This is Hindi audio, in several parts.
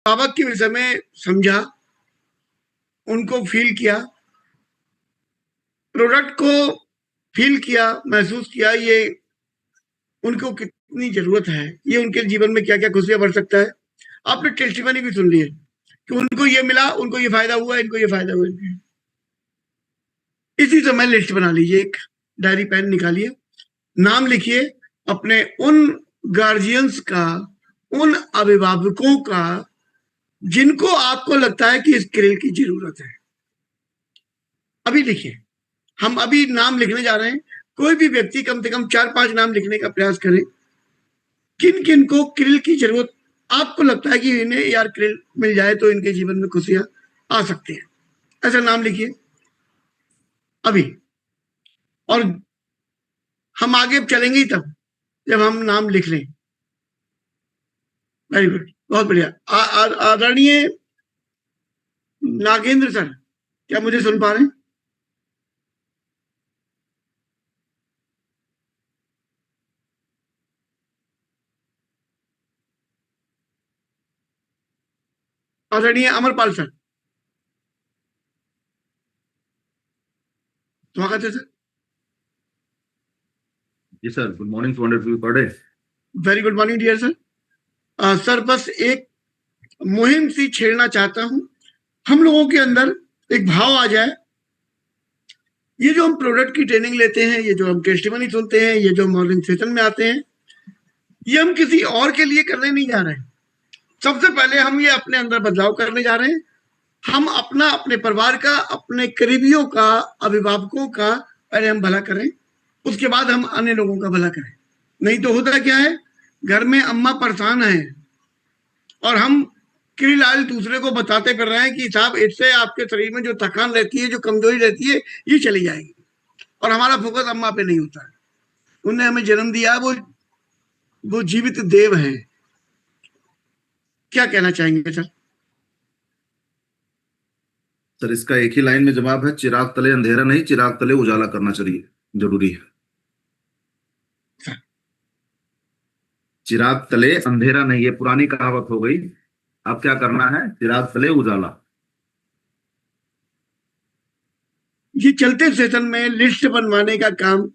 अभिभावक के विषय में समझा, उनको फील किया, प्रोडक्ट को फील किया, महसूस किया ये उनको कितनी जरूरत है, ये उनके जीवन में क्या क्या खुशियां बढ़ सकता है। आपने टेस्टिमनी भी सुन ली है कि उनको ये मिला, उनको ये फायदा हुआ, इनको ये फायदा हुआ। इसी समय लिस्ट बना लीजिए, एक डायरी पेन निकालिए, नाम लिखिए अपने उन गार्जियंस का, उन अभिभावकों का जिनको आपको लगता है कि इस क्रिल की जरूरत है। अभी लिखिए, हम अभी नाम लिखने जा रहे हैं। कोई भी व्यक्ति कम से कम 4-5 नाम लिखने का प्रयास करे, किन किन को क्रिल की जरूरत आपको लगता है कि इन्हें यार क्रिल मिल जाए तो इनके जीवन में खुशियां आ सकती हैं। ऐसा नाम लिखिए अभी, और हम आगे चलेंगे तब जब हम नाम लिख लें। वेरी गुड, बहुत बढ़िया। आदरणीय नागेंद्र सर, क्या मुझे सुन पा रहे हैं? आदरणीय अमरपाल सर, स्वागत है सर। जी sir, good morning, 200 per day. Very good morning dear sir. Sir बस एक मुहिम सी छेड़ना चाहता हूं, हम लोगों के अंदर एक भाव आ जाए। ये जो हम प्रोडक्ट की ट्रेनिंग लेते हैं, ये जो हम टेस्टिमनी सुनते हैं, ये जो मॉर्निंग सेशन में आते हैं, ये हम किसी और के लिए करने नहीं जा रहे हैं। सबसे पहले हम ये अपने अंदर बदलाव करने जा रहे हैं। हम अपना, अपने परिवार का, अपने करीबियों का, अभिभावकों का पहले हम भला करें, उसके बाद हम अन्य लोगों का भला करें। नहीं तो होता क्या है, घर में अम्मा परेशान है और हम क्रिलाल दूसरे को बताते फिर रहे हैं कि साहब इससे आपके शरीर में जो थकान रहती है, जो कमजोरी रहती है, ये चली जाएगी, और हमारा फोकस अम्मा पे नहीं होता है। उनने हमें जन्म दिया, वो जीवित देव है। क्या कहना चाहेंगे सर? सर इसका एक ही लाइन में जवाब है, चिराग तले अंधेरा नहीं, चिराग तले उजाला करना चाहिए, जरूरी है। चिराग तले अंधेरा नहीं, ये पुरानी कहावत हो गई। अब क्या करना है, चिराग तले उजाला। ये चलते सेशन में लिस्ट बनवाने का काम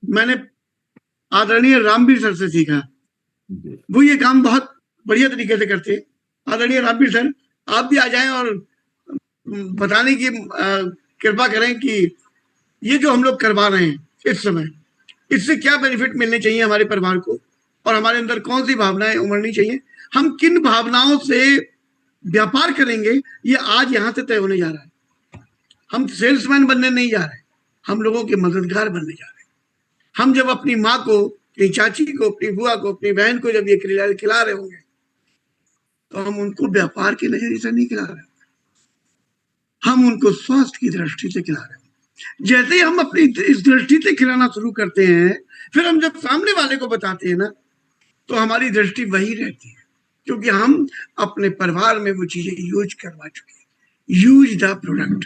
मैंने आदरणीय रामवीर सर से सीखा। वो ये काम बहुत बढ़िया तरीके से करते हैं। आदरणीय रामवीर सर, आप भी आ जाएं और बताने की कृपा करें कि ये जो हम लोग करवा रहे हैं इस समय, इससे क्या बेनिफिट मिलने चाहिए हमारे परिवार को, और हमारे अंदर कौन सी भावनाएं उमड़नी चाहिए, हम किन भावनाओं से व्यापार करेंगे, ये आज यहां से तय होने जा रहा है। हम सेल्समैन बनने नहीं जा रहे, हम लोगों के मददगार बनने जा रहे हैं। हम जब अपनी माँ को, अपनी चाची को, अपनी बुआ को, अपनी बहन को जब ये खिला रहे होंगे, तो हम उनको व्यापार की नजरिए से नहीं खिला रहे, हम उनको स्वास्थ्य की दृष्टि से खिला रहे हैं। जैसे ही हम अपनी इस दृष्टि से खिलाना शुरू करते हैं, फिर हम जब सामने वाले को बताते हैं ना, तो हमारी दृष्टि वही रहती है, क्योंकि हम अपने परिवार में वो चीजें यूज करवा चुके हैं। Use the product.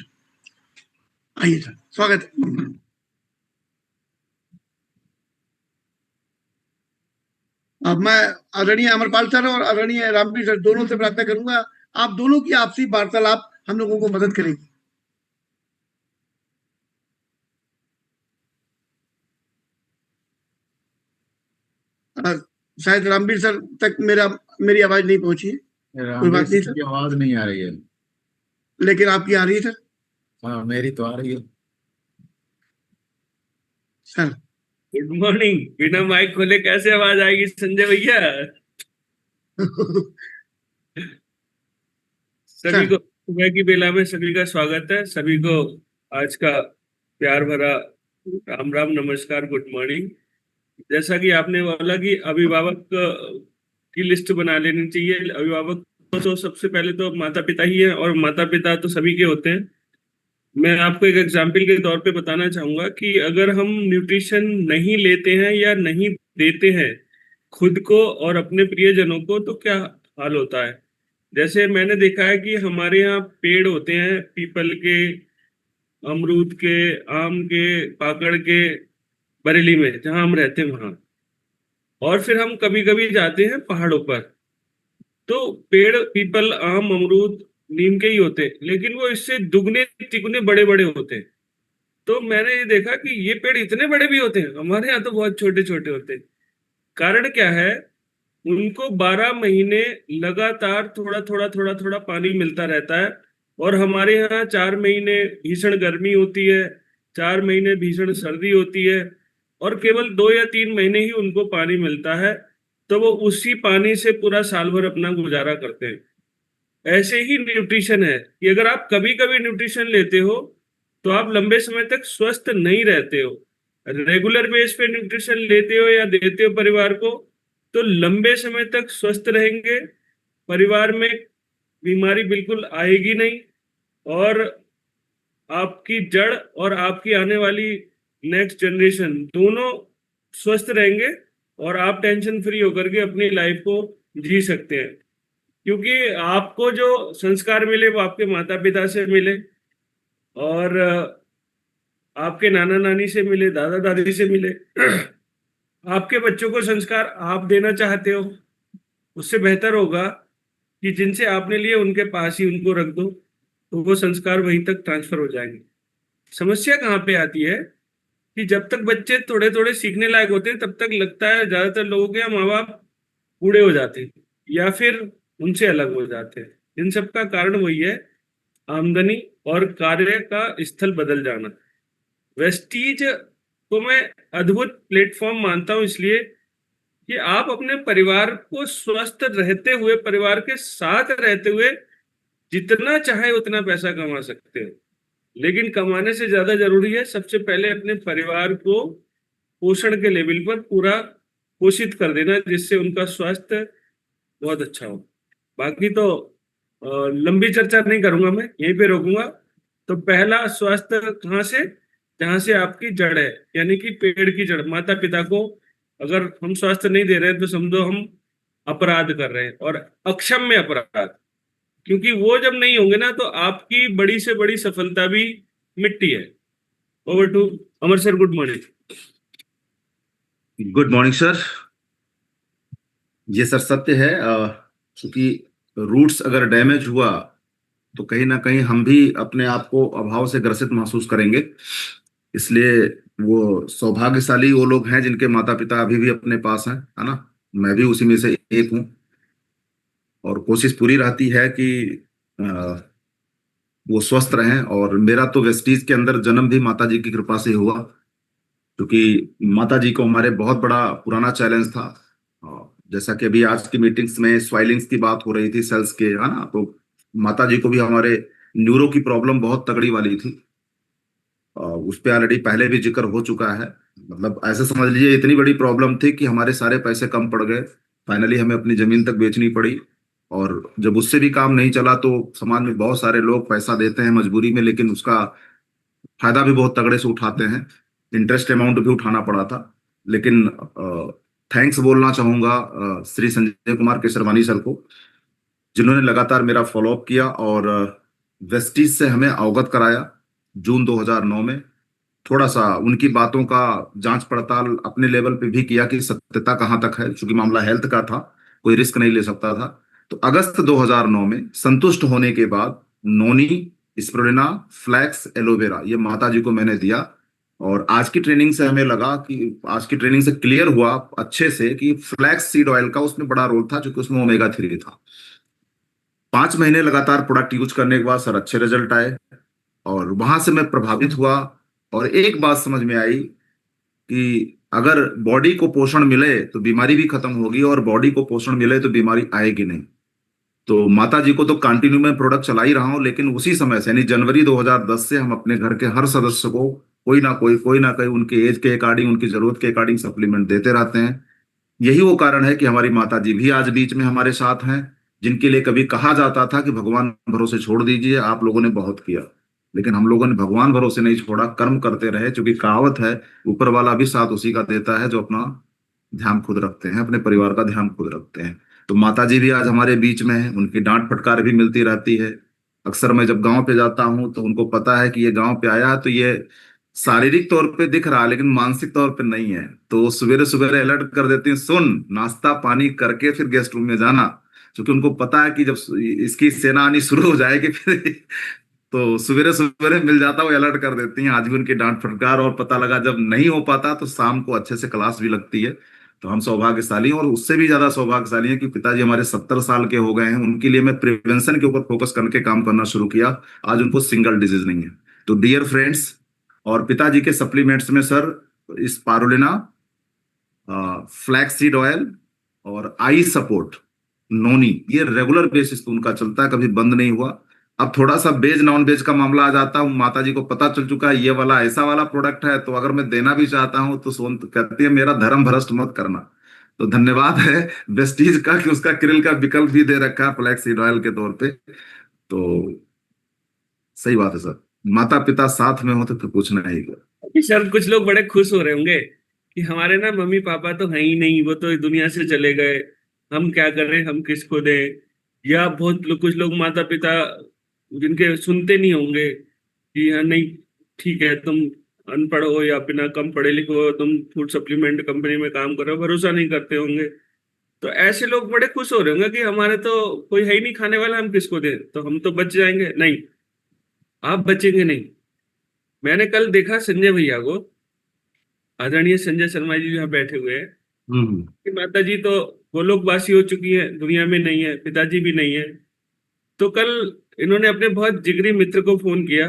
आइए सर, स्वागत है। अब मैं आदरणीय अमरपाल सर और आदरणीय रामवीर सर दोनों से प्रार्थना करूंगा, आप दोनों की आपसी वार्तालाप हम लोगों को मदद करेगी। शायद रामवीर सर तक मेरी आवाज नहीं पहुंची है। कोई बात नहीं सर, आवाज नहीं आ रही है, लेकिन आपकी आ रही है सर। हाँ मेरी तो आ रही है सर। Good morning. बिना माइक खोले कैसे आवाज आएगी संजय भैया? सभी को सुबह की बेला में सभी का स्वागत है। सभी को आज का प्यार भरा राम राम, नमस्कार, गुड मॉर्निंग। जैसा कि आपने बोला कि अभिभावक की लिस्ट बना लेनी चाहिए। अभिभावक तो सबसे पहले तो माता पिता ही है, और माता पिता तो सभी के होते हैं। मैं आपको एक एग्जाम्पल के तौर पे बताना चाहूंगा कि अगर हम न्यूट्रिशन नहीं लेते हैं या नहीं देते हैं खुद को और अपने प्रियजनों को, तो क्या हाल होता है। जैसे मैंने देखा है कि हमारे यहाँ पेड़ होते हैं पीपल के, अमरूद के, आम के, पाकड़ के, बरेली में जहाँ हम रहते हैं वहां। और फिर हम कभी कभी जाते हैं पहाड़ों पर, तो पेड़ पीपल आम अमरूद नीम के ही होते, लेकिन वो इससे दुगने तिगुने बड़े बड़े होते। तो मैंने ये देखा कि ये पेड़ इतने बड़े भी होते हैं, हमारे यहाँ तो बहुत छोटे छोटे होते हैं। कारण क्या है? उनको 12 महीने लगातार थोड़ा थोड़ा पानी मिलता रहता है, और हमारे यहाँ 4 महीने भीषण गर्मी होती है, 4 महीने भीषण सर्दी होती है, और केवल 2 या 3 महीने ही उनको पानी मिलता है। तो वो उसी पानी से पूरा साल भर अपना गुजारा करते हैं। ऐसे ही न्यूट्रिशन है कि अगर आप कभी कभी न्यूट्रिशन लेते हो तो आप लंबे समय तक स्वस्थ नहीं रहते हो। रेगुलर बेस पे न्यूट्रिशन लेते हो या देते हो परिवार को, तो लंबे समय तक स्वस्थ रहेंगे, परिवार में बीमारी बिल्कुल आएगी नहीं, और आपकी जड़ और आपकी आने वाली नेक्स्ट जनरेशन दोनों स्वस्थ रहेंगे, और आप टेंशन फ्री होकर के अपनी लाइफ को जी सकते हैं। क्योंकि आपको जो संस्कार मिले वो आपके माता पिता से मिले, और आपके नाना नानी से मिले, दादा दादी से मिले। आपके बच्चों को संस्कार आप देना चाहते हो, उससे बेहतर होगा कि जिनसे आपने लिए उनके पास ही उनको रख दो, तो वो संस्कार वहीं तक ट्रांसफर हो जाएंगे। समस्या कहाँ पे आती है कि जब तक बच्चे थोड़े थोड़े सीखने लायक होते हैं, तब तक लगता है ज्यादातर लोगों के माँ बाप बूढ़े हो जाते हैं या फिर उनसे अलग हो जाते हैं। इन सब का कारण वही है, आमदनी और कार्य का स्थल बदल जाना। वेस्टीज को मैं अद्भुत प्लेटफॉर्म मानता हूं, इसलिए कि आप अपने परिवार को स्वस्थ रहते हुए, परिवार के साथ रहते हुए जितना चाहे उतना पैसा कमा सकते हो। लेकिन कमाने से ज्यादा जरूरी है सबसे पहले अपने परिवार को पोषण के लेवल पर पूरा पोषित कर देना, जिससे उनका स्वास्थ्य बहुत अच्छा हो। बाकी तो लंबी चर्चा नहीं करूंगा, मैं यहीं पे रोकूंगा। तो पहला, स्वास्थ्य कहाँ से? जहां से आपकी जड़ है, यानी कि पेड़ की जड़, माता पिता को अगर हम स्वास्थ्य नहीं दे रहे हैं तो समझो हम अपराध कर रहे हैं, और अक्षम्य अपराध। क्योंकि वो जब नहीं होंगे ना, तो आपकी बड़ी से बड़ी सफलता भी मिट्टी है। Over to Amar sir, good morning. Good morning sir. ये सर सत्य है, क्योंकि रूट्स अगर डैमेज हुआ तो कहीं ना कहीं हम भी अपने आप को अभाव से ग्रसित महसूस करेंगे। इसलिए वो सौभाग्यशाली वो लोग हैं जिनके माता पिता अभी भी अपने पास हैं, है ना। मैं भी उसी में से एक हूँ, और कोशिश पूरी रहती है कि वो स्वस्थ रहें। और मेरा तो वेस्टीज के अंदर जन्म भी माता जी की कृपा से हुआ, क्योंकि माता जी को हमारे बहुत बड़ा पुराना चैलेंज था। जैसा कि अभी आज की मीटिंग्स में स्वाइलिंग्स की बात हो रही थी, सेल्स के, है ना, तो माता जी को भी हमारे न्यूरो की प्रॉब्लम बहुत तगड़ी वाली थी। उस पर ऑलरेडी पहले भी जिक्र हो चुका है। मतलब ऐसे समझ लीजिए इतनी बड़ी प्रॉब्लम थी कि हमारे सारे पैसे कम पड़ गए, फाइनली हमें अपनी जमीन तक बेचनी पड़ी। और जब उससे भी काम नहीं चला तो समाज में बहुत सारे लोग पैसा देते हैं मजबूरी में, लेकिन उसका फायदा भी बहुत तगड़े से उठाते हैं। इंटरेस्ट अमाउंट भी उठाना पड़ा था। लेकिन थैंक्स बोलना चाहूंगा श्री संजय कुमार केसरवानी सर को, जिन्होंने लगातार मेरा फॉलोअप किया और वेस्टीज से हमें अवगत कराया जून 2009 में। थोड़ा सा उनकी बातों का जांच पड़ताल अपने लेवल पे भी किया कि सत्यता कहाँ तक है, क्योंकि मामला हेल्थ का था, कोई रिस्क नहीं ले सकता था। तो अगस्त 2009 में संतुष्ट होने के बाद नोनी, स्पिरुलिना, फ्लैक्स, एलोवेरा ये माता जी को मैंने दिया। और आज की ट्रेनिंग से हमें लगा कि आज की ट्रेनिंग से क्लियर हुआ अच्छे से कि फ्लैक्स सीड ऑयल का उसमें बड़ा रोल था, क्योंकि उसमें ओमेगा 3 था। 5 महीने लगातार प्रोडक्ट यूज करने के बाद सर अच्छे रिजल्ट आए, और वहां से मैं प्रभावित हुआ। और एक बात समझ में आई कि अगर बॉडी को पोषण मिले तो बीमारी भी खत्म होगी, और बॉडी को पोषण मिले तो बीमारी आएगी नहीं। तो माता जी को तो कंटिन्यू में प्रोडक्ट चला ही रहा हूं, लेकिन उसी समय से यानी जनवरी 2010 से हम अपने घर के हर सदस्य को कोई ना कोई उनके एज के अकॉर्डिंग, उनकी जरूरत के अकॉर्डिंग सप्लीमेंट देते रहते हैं। यही वो कारण है कि हमारी माता जी भी आज बीच में हमारे साथ हैं, जिनके लिए कभी कहा जाता था कि भगवान भरोसे छोड़ दीजिए, आप लोगों ने बहुत किया। लेकिन हम लोगों ने भगवान भरोसे नहीं छोड़ा, कर्म करते रहे, क्योंकि कहावत है ऊपर वाला भी साथ उसी का देता है जो अपना ध्यान खुद रखते हैं, अपने परिवार का ध्यान खुद रखते हैं। तो माता जी भी आज हमारे बीच में है, उनकी डांट फटकार भी मिलती रहती है। अक्सर मैं जब गांव पे जाता हूं तो उनको पता है कि ये गांव पे आया तो ये शारीरिक तौर पे दिख रहा लेकिन मानसिक तौर पे नहीं है। तो सवेरे सवेरे अलर्ट कर देती हैं, सुन नाश्ता पानी करके फिर गेस्ट रूम में जाना। क्योंकि उनको पता है कि जब इसकी सेना आनी शुरू हो जाएगी फिर तो सवेरे सवेरे मिल जाता, वो अलर्ट कर देती हैं। आज भी उनकी डांट फटकार, और पता लगा जब नहीं हो पाता तो शाम को अच्छे से क्लास भी लगती है। तो हम सौभाग्यशाली हैं, और उससे भी ज्यादा सौभाग्यशाली हैं कि पिताजी हमारे 70 साल के हो गए हैं। उनके लिए मैं प्रिवेंशन के ऊपर फोकस करके काम करना शुरू किया। आज उनको सिंगल डिजीज नहीं है। तो डियर फ्रेंड्स, और पिताजी के सप्लीमेंट्स में सर इस पारोलिना, फ्लैक्स सीड ऑयल और आई सपोर्ट, नोनी, ये रेगुलर बेसिस पे उनका चलता है, कभी बंद नहीं हुआ। अब थोड़ा सा वेज नॉन वेज का मामला आ जाता हूँ, माता जी को पता चल चुका है ये वाला ऐसा वाला प्रोडक्ट है, तो अगर मैं देना भी चाहता हूँ तो सोन कहती है मेरा धर्म भ्रष्ट मत करना। तो धन्यवाद है वेस्टीज का कि उसका क्रिल का विकल्प भी दे रखा है फ्लैक्स सीड ऑयल के तौर पे। तो सही बात है सर, माता पिता साथ में हो तो फिर पूछना ही क्या। सर कुछ लोग बड़े खुश हो रहे होंगे कि हमारे ना मम्मी पापा तो है ही नहीं, वो तो दुनिया से चले गए, हम क्या करें, हम किसको दें। या कुछ लोग माता पिता जिनके सुनते नहीं होंगे कि हाँ नहीं ठीक है, तुम अनपढ़ हो या बिना कम पढ़े लिखे हो, तुम फूड सप्लीमेंट कंपनी में काम करो, भरोसा नहीं करते होंगे। तो ऐसे लोग बड़े खुश हो रहे होंगे कि हमारे तो कोई है ही नहीं खाने वाला, हम किसको दें, तो हम तो बच जाएंगे। नहीं, आप बचेंगे नहीं। मैंने कल देखा संजय भैया को, आदरणीय संजय शर्मा जी यहाँ बैठे हुए हैं, कि माता जी तो वो लोग वासी हो चुकी है, दुनिया में नहीं है, पिताजी भी नहीं है। तो कल इन्होंने अपने बहुत जिगरी मित्र को फोन किया,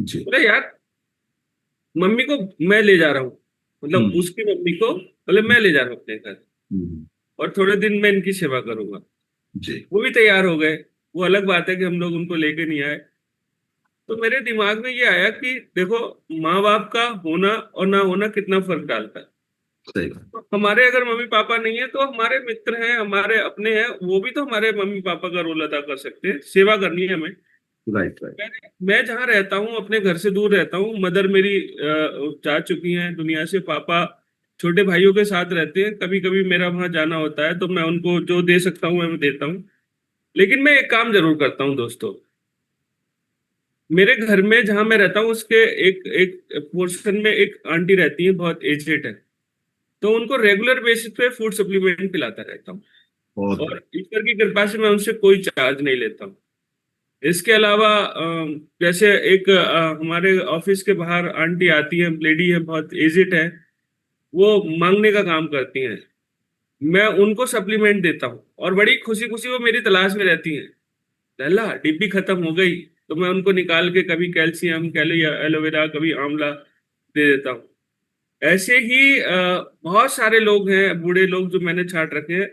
जी। बोले यार मम्मी को मैं ले जा रहा हूँ, मतलब उसकी मम्मी को बोले मैं ले जा रहा हूँ अपने घर, और थोड़े दिन में इनकी सेवा करूंगा। जी। वो भी तैयार हो गए। वो अलग बात है कि हम लोग उनको लेके नहीं आए। तो मेरे दिमाग में ये आया कि देखो, माँ बाप का होना और ना होना कितना फर्क डालता है। सही। तो हमारे अगर मम्मी पापा नहीं है तो हमारे मित्र हैं, हमारे अपने हैं, वो भी तो हमारे मम्मी पापा का रोल अदा कर सकते हैं। सेवा करनी है हमें। Right right. मैं जहाँ रहता हूँ, अपने घर से दूर रहता हूँ, मदर मेरी जा चुकी हैं दुनिया से, पापा छोटे भाइयों के साथ रहते हैं। कभी कभी मेरा वहां जाना होता है तो मैं उनको जो दे सकता हूँ मैं देता हूँ। लेकिन मैं एक काम जरूर करता हूँ दोस्तों, मेरे घर में जहां मैं रहता हूँ उसके एक एक पोर्शन में एक आंटी रहती है, बहुत एजेड है, तो उनको रेगुलर बेसिस पे फूड सप्लीमेंट पिलाता रहता हूँ, और ईश्वर की कृपा से मैं उनसे कोई चार्ज नहीं लेता हूँ। इसके अलावा जैसे एक हमारे ऑफिस के बाहर आंटी आती है, लेडी है, बहुत एजेड है, वो मांगने का काम करती हैं, मैं उनको सप्लीमेंट देता हूँ, और बड़ी खुशी खुशी वो मेरी तलाश में रहती हैं। लल्ला डिब्बी खत्म हो गई तो मैं उनको निकाल के कभी कैल्शियम, कैली एलोवेरा, कभी आंवला दे देता हूँ। ऐसे ही बहुत सारे लोग हैं, बूढ़े लोग जो मैंने छांट रखे हैं,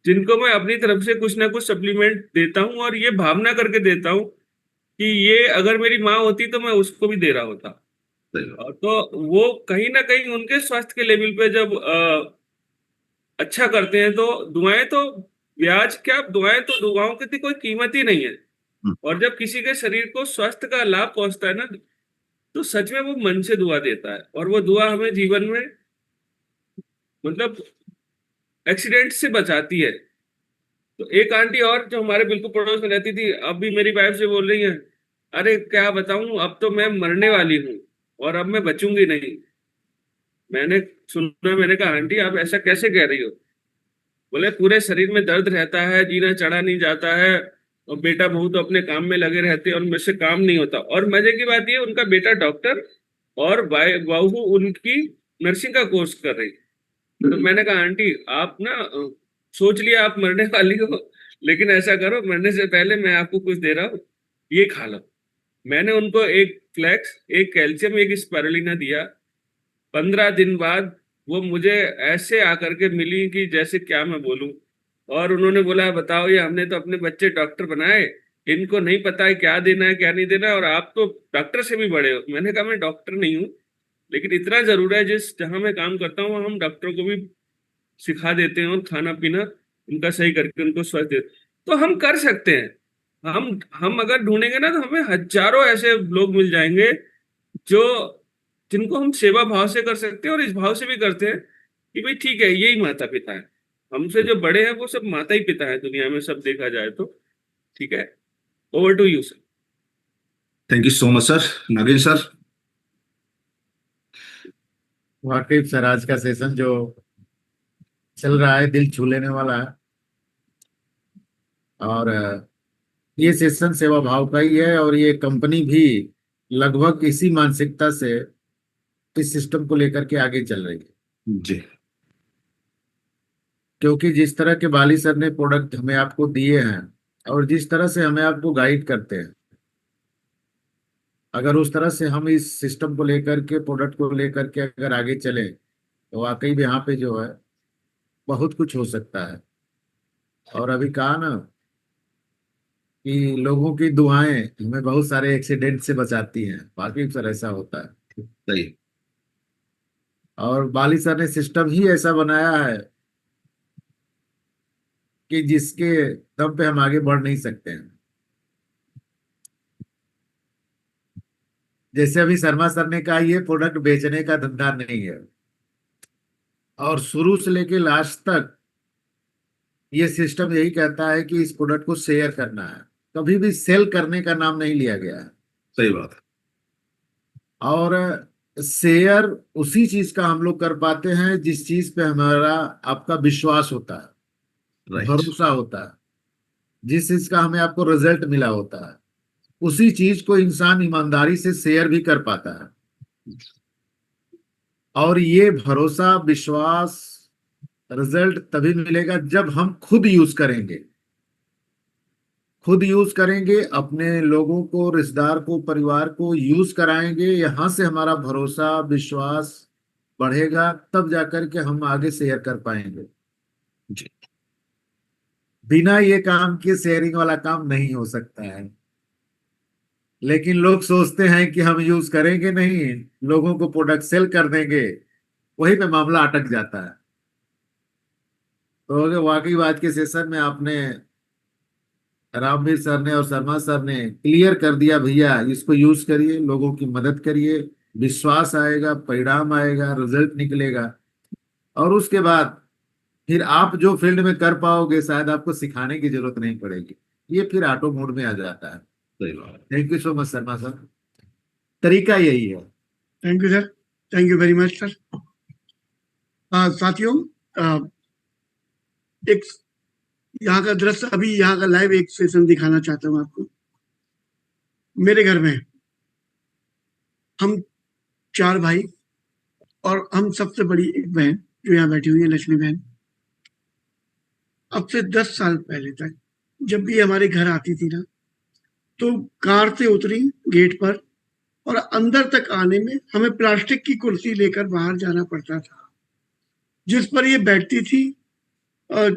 जिनको मैं अपनी तरफ से कुछ ना कुछ सप्लीमेंट देता हूँ, और ये भावना करके देता हूँ कि ये अगर मेरी माँ होती तो मैं उसको भी दे रहा होता। तो वो कहीं ना कहीं उनके स्वास्थ्य के लेवल पे जब अच्छा करते हैं तो दुआएं तो, ब्याज क्या, दुआएं तो, दुआओं की कोई कीमत ही नहीं है। और जब किसी के शरीर को स्वास्थ्य का लाभ पहुंचता है ना, तो सच में वो मन से दुआ देता है, और वो दुआ हमें जीवन में मतलब एक्सीडेंट से बचाती है। तो एक आंटी और जो हमारे बिल्कुल पड़ोस में रहती थी, अब भी मेरी वाइफ से बोल रही है, अरे क्या बताऊं, अब तो मैं मरने वाली हूँ और अब मैं बचूंगी नहीं। मैंने सुना, मैंने कहा आंटी आप ऐसा कैसे कह रही हो? बोले पूरे शरीर में दर्द रहता है, जीना चढ़ा नहीं जाता है, और बेटा बहू तो अपने काम में लगे रहते हैं और मुझसे काम नहीं होता। और मजे की बात ये, उनका बेटा डॉक्टर और बहू उनकी नर्सिंग का कोर्स कर रही। तो मैंने कहा आंटी आप ना सोच लिया आप मरने वाली हो, लेकिन ऐसा करो, मरने से पहले मैं आपको कुछ दे रहा हूँ, ये खा लो। मैंने उनको एक फ्लैक्स, एक कैल्शियम, एक स्पारुलिना दिया। 15 दिन बाद वो मुझे ऐसे आकर के मिली कि जैसे क्या मैं बोलूं। और उन्होंने बोला बताओ, ये हमने तो अपने बच्चे डॉक्टर बनाए, इनको नहीं पता है क्या देना है क्या नहीं देना है, और आप तो डॉक्टर से भी बड़े हो। मैंने कहा मैं डॉक्टर नहीं हूँ, लेकिन इतना जरूर है जिस जहां मैं काम करता हूँ हम डॉक्टरों को भी सिखा देते हैं, और खाना पीना उनका सही करके उनको स्वस्थ देते। तो हम कर सकते हैं। हम अगर ढूंढेंगे ना तो हमें हजारों ऐसे लोग मिल जाएंगे जो, जिनको हम सेवा भाव से कर सकते हैं, और इस भाव से भी करते हैं कि भाई ठीक है, यही माता पिता है। हमसे जो बड़े हैं वो सब माता ही पिता है दुनिया में, सब देखा जाए तो। ठीक है, over to you sir. Thank you so much sir. Nagesh sir. वाकई सर आज का सेशन जो चल रहा है दिल छू लेने वाला है। और ये सेशन सेवा भाव का ही है, और ये कंपनी भी लगभग इसी मानसिकता से इस सिस्टम को लेकर के आगे चल रही है। जी। क्योंकि जिस तरह के बाली सर ने प्रोडक्ट हमें आपको दिए हैं और जिस तरह से हमें आपको गाइड करते हैं, अगर उस तरह से हम इस सिस्टम को लेकर के, प्रोडक्ट को लेकर के अगर आगे चले, तो वाकई भी यहाँ पे जो है बहुत कुछ हो सकता है। और अभी कहा ना कि लोगों की दुआएं हमें बहुत सारे एक्सीडेंट से बचाती हैं, वाकई सर ऐसा होता है। सही। और बाली सर ने सिस्टम ही ऐसा बनाया है कि जिसके दम पे हम आगे बढ़ नहीं सकते हैं। जैसे अभी शर्मा सर ने कहा, ये प्रोडक्ट बेचने का धंधा नहीं है, और शुरू से लेके लास्ट तक ये सिस्टम यही कहता है कि इस प्रोडक्ट को शेयर करना है, कभी भी सेल करने का नाम नहीं लिया गया है। सही बात है। और शेयर उसी चीज का हम लोग कर पाते हैं जिस चीज पे हमारा आपका विश्वास होता है, राइट। भरोसा होता है, जिस चीज का हमें आपको रिजल्ट मिला होता है, उसी चीज को इंसान ईमानदारी से शेयर भी कर पाता है। और ये भरोसा, विश्वास, रिजल्ट तभी मिलेगा जब हम खुद यूज करेंगे। खुद यूज करेंगे, अपने लोगों को, रिश्तेदार को, परिवार को यूज कराएंगे, यहां से हमारा भरोसा, विश्वास बढ़ेगा, तब जाकर के हम आगे शेयर कर पाएंगे। जी। बिना ये काम के शेयरिंग वाला काम नहीं हो सकता है। लेकिन लोग सोचते हैं कि हम यूज करेंगे नहीं, लोगों को प्रोडक्ट सेल कर देंगे, वही पे मामला अटक जाता है। तो वाकई बात के सेशन में आपने, रामवीर सर ने और शर्मा सर ने क्लियर कर दिया, भैया इसको यूज करिए, लोगों की मदद करिए, विश्वास आएगा, परिणाम आएगा, रिजल्ट निकलेगा। और उसके बाद फिर आप जो फील्ड में कर पाओगे, शायद आपको सिखाने की जरूरत नहीं पड़ेगी, ये फिर ऑटो मोड में आ जाता है। सही बात। Thank you so much Sharma sir, तरीका यही है। Thank you sir, thank you very much sir. साथियों, एक यहाँ का दृश्य, अभी यहाँ का लाइव एक सेशन दिखाना चाहता हूँ आपको। मेरे घर में हम 4 भाई और हम सबसे बड़ी एक बहन जो यहाँ बैठी हुई है, लक्ष्मी बहन। अब से 10 साल पहले तक जब भी हमारे घर आती थी ना, तो कार से उतरी गेट पर और अंदर तक आने में हमें प्लास्टिक की कुर्सी लेकर बाहर जाना पड़ता था, जिस पर ये बैठती थी। और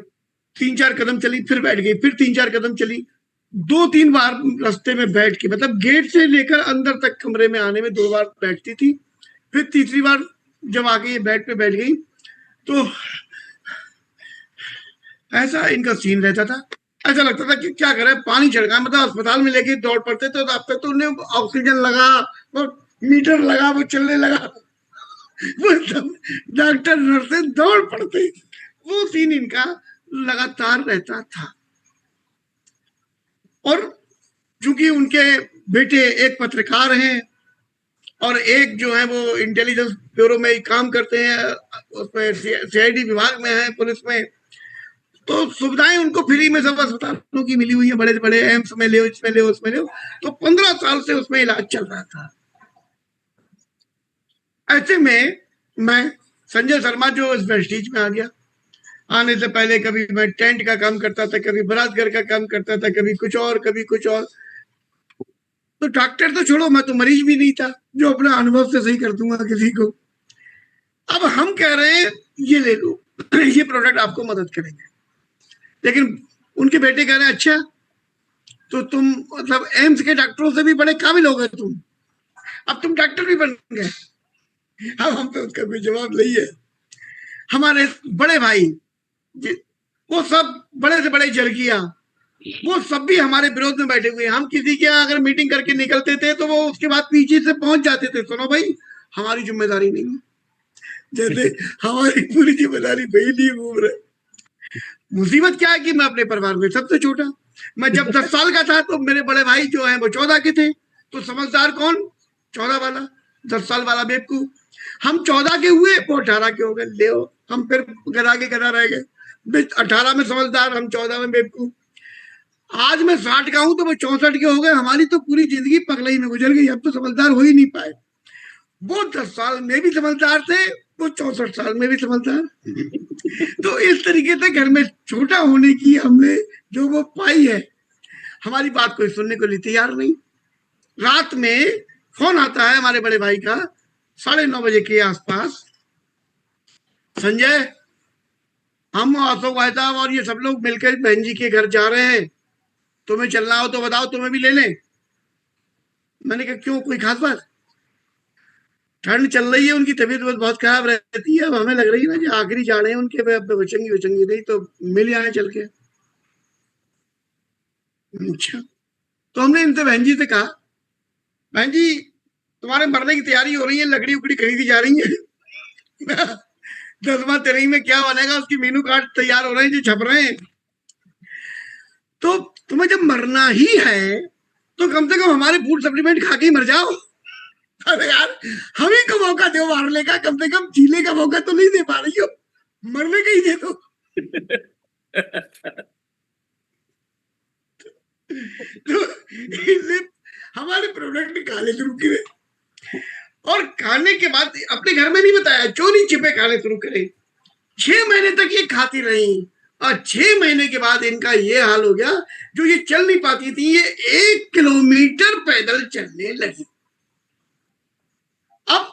3-4 कदम चली, फिर बैठ गई, फिर 3-4 कदम चली, 2-3 बार रास्ते में बैठ के, मतलब गेट से लेकर अंदर तक कमरे में आने में 2 बार बैठती थी। फिर तीसरी बार जब आके ये बेड पे बैठ गई, तो ऐसा इनका सीन रहता था। ऐसा लगता था कि क्या करे, पानी छिड़का, मतलब अस्पताल में लेके दौड़ पड़ते थे। तो अब तक तो उन्हें ऑक्सीजन लगा और मीटर लगा, वो चलने लगा, वो डॉक्टर नर्से दौड़ पड़ते, वो सीन इनका लगातार रहता था। और चूंकि उनके बेटे एक पत्रकार हैं और एक जो है वो इंटेलिजेंस ब्यूरो में काम करते हैं, उसमें सीआईडी विभाग में है, पुलिस में, तो सुविधाएं उनको फ्री में सब अस्पतालों की मिली हुई है, बड़े बड़े एम्स में ले, इसमें ले, उसमें ले। तो 15 साल से उसमें इलाज चल रहा था। ऐसे में मैं, संजय शर्मा, जो इस वेस्टीज में आ गया। आने से पहले कभी मैं टेंट का काम करता था, कभी बारात घर का काम करता था, कभी कुछ और, कभी कुछ और। तो डॉक्टर तो छोड़ो, मैं तो मरीज भी नहीं था जो अपना अनुभव से सही कर दूंगा किसी को। अब हम कह रहे हैं ये ले लो, ये प्रोडक्ट आपको मदद करेंगे। लेकिन उनके बेटे कह रहे हैं अच्छा, तो तुम मतलब एम्स के डॉक्टरों से भी बड़े काबिल हो गए तुम, अब तुम डॉक्टर भी बन गए। अब हम पे उसका कोई जवाब नहीं है। हमारे बड़े भाई, वो सब बड़े से बड़े जरगिया, वो सब भी हमारे विरोध में बैठे हुए हैं। हम किसी के यहाँ अगर मीटिंग करके निकलते थे तो वो उसके बाद पीछे से पहुंच जाते थे, सुनो भाई हमारी जिम्मेदारी नहीं है, जैसे हमारी पूरी जिम्मेदारी वही नहीं घूम रहे। मुसीबत क्या है कि मैं अपने परिवार में सबसे छोटा। मैं जब 10 साल का था तो मेरे बड़े भाई जो हैं वो 14 के थे। तो समझदार कौन? 14 वाला, 10 साल वाला बेवकूफ। हम 14 के हुए, वो 18 के हो गए। ले हम फिर गधा के गधा रह गए। 18 में समझदार, हम 14 में बेवकूफ। आज मैं 60 का हूं तो वो 64 के हो गए। हमारी तो पूरी जिंदगी पगलई में गुजर गई, अब तो समझदार हो ही नहीं पाए। वो 10 साल में भी समझदार थे, वो 64 साल में भी समझदार। तो इस तरीके से घर में छोटा होने की हमने जो वो पाई है, हमारी बात कोई सुनने को लिए तैयार नहीं। रात में फोन आता है हमारे बड़े भाई का 9:30 बजे के आसपास, संजय हम अशोक भाई साहब और ये सब लोग मिलकर बहन जी के घर जा रहे हैं, तुम्हें चलना हो तो बताओ, तुम्हें भी ले लें। मैंने कहा क्यों, कोई खास बात? ठंड चल रही है, उनकी तबीयत बहुत खराब रहती है, अब हमें लग रही है ना कि आखिरी जाने हैं उनके, बचेंगी नहीं तो मिल आए चल के। अच्छा, तो हमने इनसे बहन जी से कहा, बहन जी तुम्हारे मरने की तैयारी हो रही है, लकड़ी उकड़ी खरीदी जा रही है। 10वां तेरही में क्या बनेगा उसकी मेनू कार्ड तैयार हो रहे हैं जो छप रहे हैं। तो तुम्हें जब मरना ही है तो कम से कम हमारे फूड सप्लीमेंट खा के ही मर जाओ। अरे यार हम ही को मौका दो मारने का, कम से कम जीने का मौका तो नहीं दे पा रही हो, मरने का ही दे दो। तो इसलिए हमारे प्रोडक्ट खाने शुरू करे, और खाने के बाद अपने घर में नहीं बताया, चोरी छिपे खाने शुरू करे। 6 महीने तक ये खाती रही, और 6 महीने के बाद इनका ये हाल हो गया, जो ये चल नहीं पाती थी ये 1 किलोमीटर पैदल चलने लगी। अब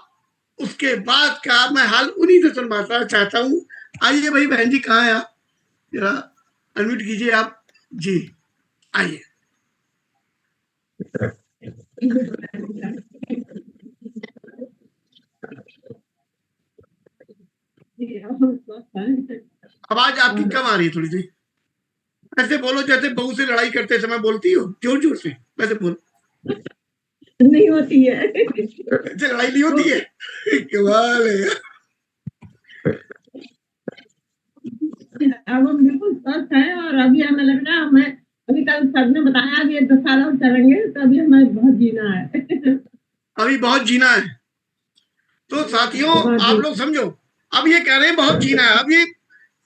उसके बाद का मैं हाल उन्हीं से सुनवाना चाहता हूँ। आइए भाई, बहन जी कहाँ है आप, जरा अनम्यूट कीजिए आप जी, आइए। आवाज आपकी कम आ रही है थोड़ी सी, ऐसे बोलो जैसे बहू से लड़ाई करते समय बोलती हो, जोर जोर से वैसे बोलो। नहीं होती है, ऐसे लड़ाई नहीं होती है, कमाल है। अब हम बिल्कुल स्वस्थ हैं, और अभी हमें लग रहा है, हमें अभी कल सर ने बताया कि 10 साल और चलेंगे, तो अभी हमें बहुत जीना है। अभी बहुत जीना है। तो साथियों आप लोग समझो, अब ये कह रहे हैं बहुत जीना है। अब ये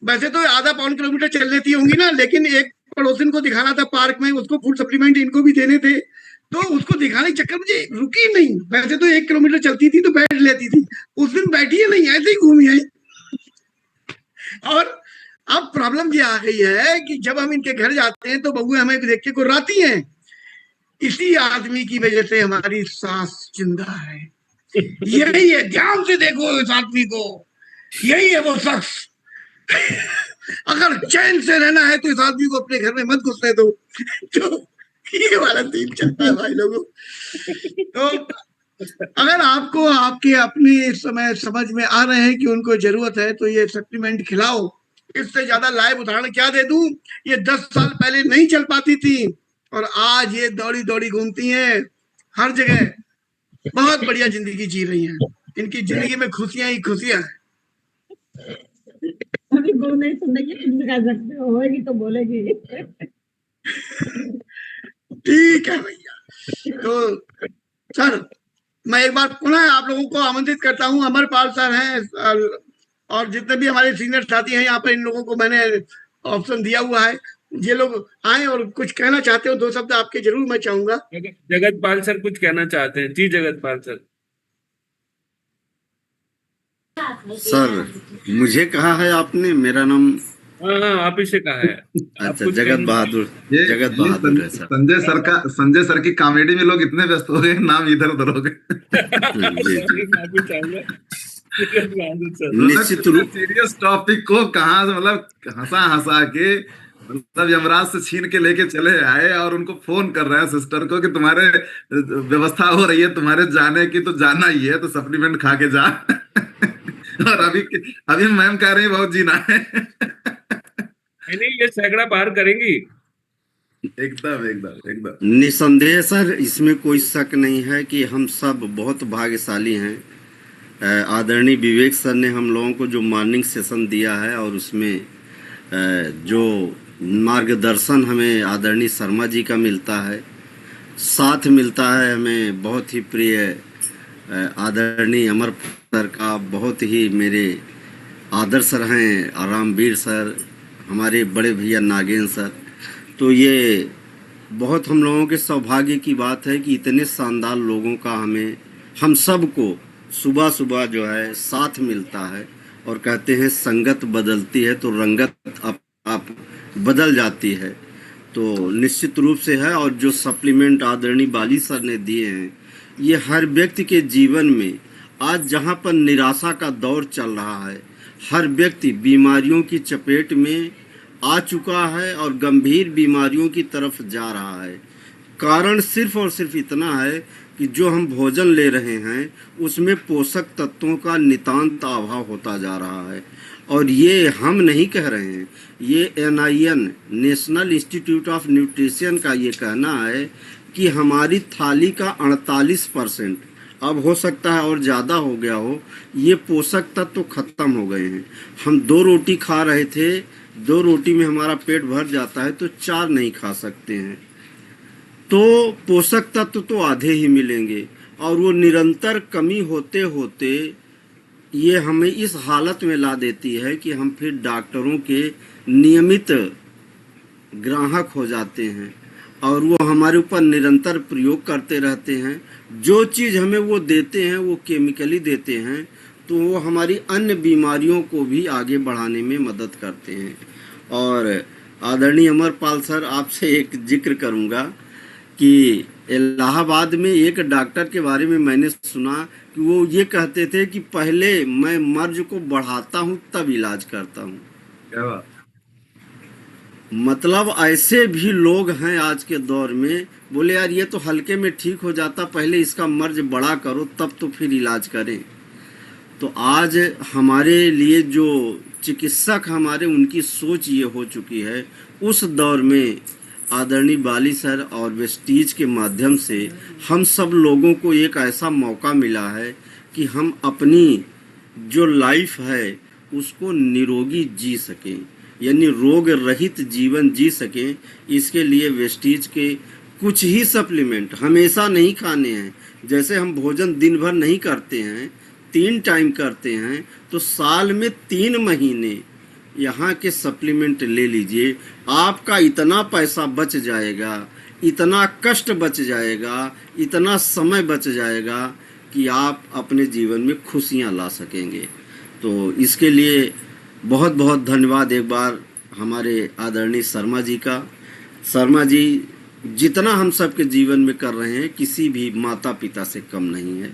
वैसे तो आधा पौन किलोमीटर चल लेती होंगी ना, लेकिन एक पड़ोसिन को दिखाना था पार्क में, उसको फूड सप्लीमेंट इनको भी देने थे, तो उसको दिखाने के चक्कर में रुकी नहीं। वैसे तो 1 किलोमीटर चलती थी तो बैठ लेती थी, उस दिन बैठी ही नहीं, ऐसे ही घूमी आई। और अब प्रॉब्लम ये आ गई है कि जब हम इनके घर जाते हैं तो बहू हमें देख के गुर्राती हैं। इसी आदमी की वजह से हमारी सास जिंदा है। यही है, ध्यान से देखो इस आदमी को, यही है वो शख्स। अगर चैन से रहना है तो इस आदमी को अपने घर में मत घुसने दो। तो ये वाला सीन चलता है भाई लोगों। तो अगर आपको आपके अपने इस समय समझ में आ रहे हैं कि उनको जरूरत है तो ये सप्लीमेंट खिलाओ। इससे ज्यादा लाइव उदाहरण क्या दे दूं, ये 10 साल पहले नहीं चल पाती थी और आज ये दौड़ी दौड़ी घूमती हैं हर जगह, बहुत बढ़िया जिंदगी जी रही हैं। इनकी जिंदगी में खुशियां ही खुशियां हैं। अभी वो नहीं सुन रही है, तुम कर सकते हो, होगी तो बोलेगी। ठीक है भैया। तो सर मैं एक बार पुनः आप लोगों को आमंत्रित करता हूं, अमरपाल सर हैं और जितने भी हमारे सीनियर साथी हैं यहाँ पर, इन लोगों को मैंने ऑप्शन दिया हुआ है, ये लोग आए और कुछ कहना चाहते हो, 2 शब्द आपके जरूर मैं चाहूंगा। जगतपाल सर कुछ कहना चाहते हैं जी, जगतपाल सर। सर मुझे कहा है आपने, मेरा नाम? हाँ आप इसे कहा है। अच्छा, जगत बहादुर, जगत बहादुर है सर। संजय सर की कॉमेडी में लोग इतने व्यस्त हो गए, नाम इधर उधर हो गए। निश्चित रूप सीरियस टॉपिक को कहाँ से मतलब हंसा हंसा के मतलब यमराज से छीन के लेके चले आए, और उनको फोन कर रहे हैं सिस्टर को कि तुम्हारे व्यवस्था हो रही है तुम्हारे जाने की, तो जाना ही है तो सप्लीमेंट खा के जा। और अभी मैम कह रही है बहुत जीना है। नहीं ये सैकड़ा पार करेंगी एकदम एकदम एकदम निसंदेह सर, इसमें कोई शक नहीं है कि हम सब बहुत भाग्यशाली हैं। आदरणीय विवेक सर ने हम लोगों को जो मॉर्निंग सेशन दिया है, और उसमें जो मार्गदर्शन हमें आदरणीय शर्मा जी का मिलता है, साथ मिलता है हमें बहुत ही प्रिय आदरणीय अमर सर का, बहुत ही मेरे आदर सर हैं रामवीर सर, हमारे बड़े भैया नागेंद्र सर। तो ये बहुत हम लोगों के सौभाग्य की बात है कि इतने शानदार लोगों का हम सबको सुबह सुबह जो है साथ मिलता है, और कहते हैं संगत बदलती है तो रंगत आप बदल जाती है। तो निश्चित रूप से है, और जो सप्लीमेंट आदरणीय बाली सर ने दिए हैं, ये हर व्यक्ति के जीवन में आज जहाँ पर निराशा का दौर चल रहा है, हर व्यक्ति बीमारियों की चपेट में आ चुका है और गंभीर बीमारियों की तरफ जा रहा है। कारण सिर्फ और सिर्फ इतना है कि जो हम भोजन ले रहे हैं उसमें पोषक तत्वों का नितांत अभाव होता जा रहा है। और ये हम नहीं कह रहे हैं, ये NIN national institute of nutrition का ये कहना है कि हमारी थाली का 48%, अब हो सकता है और ज़्यादा हो गया हो, ये पोषक तत्व खत्म हो गए हैं। हम 2 रोटी खा रहे थे, 2 रोटी में हमारा पेट भर जाता है तो 4 नहीं खा सकते हैं। तो पोषक तत्व तो आधे ही मिलेंगे, और वो निरंतर कमी होते होते ये हमें इस हालत में ला देती है कि हम फिर डॉक्टरों के नियमित ग्राहक हो जाते हैं, और वो हमारे ऊपर निरंतर प्रयोग करते रहते हैं। जो चीज़ हमें वो देते हैं वो केमिकली देते हैं, तो वो हमारी अन्य बीमारियों को भी आगे बढ़ाने में मदद करते हैं। और आदरणीय अमरपाल सर, आपसे एक जिक्र करूंगा कि इलाहाबाद में एक डॉक्टर के बारे में मैंने सुना कि वो ये कहते थे कि पहले मैं मर्ज को बढ़ाता हूँ तब इलाज करता हूँ। क्या बात। मतलब ऐसे भी लोग हैं आज के दौर में, बोले यार ये तो हल्के में ठीक हो जाता, पहले इसका मर्ज बड़ा करो तब तो फिर इलाज करें। तो आज हमारे लिए जो चिकित्सक हमारे, उनकी सोच ये हो चुकी है। उस दौर में आदरणीय बाली सर और वेस्टीज के माध्यम से हम सब लोगों को एक ऐसा मौका मिला है कि हम अपनी जो लाइफ है उसको निरोगी जी सकें, यानी रोग रहित जीवन जी सकें। इसके लिए वेस्टीज के कुछ ही सप्लीमेंट हमेशा नहीं खाने हैं। जैसे हम भोजन दिन भर नहीं करते हैं, 3 टाइम करते हैं, तो साल में 3 महीने यहाँ के सप्लीमेंट ले लीजिए। आपका इतना पैसा बच जाएगा, इतना कष्ट बच जाएगा, इतना समय बच जाएगा कि आप अपने जीवन में खुशियाँ ला सकेंगे। तो इसके लिए बहुत बहुत धन्यवाद एक बार हमारे आदरणीय शर्मा जी का। शर्मा जी जितना हम सबके जीवन में कर रहे हैं किसी भी माता पिता से कम नहीं है।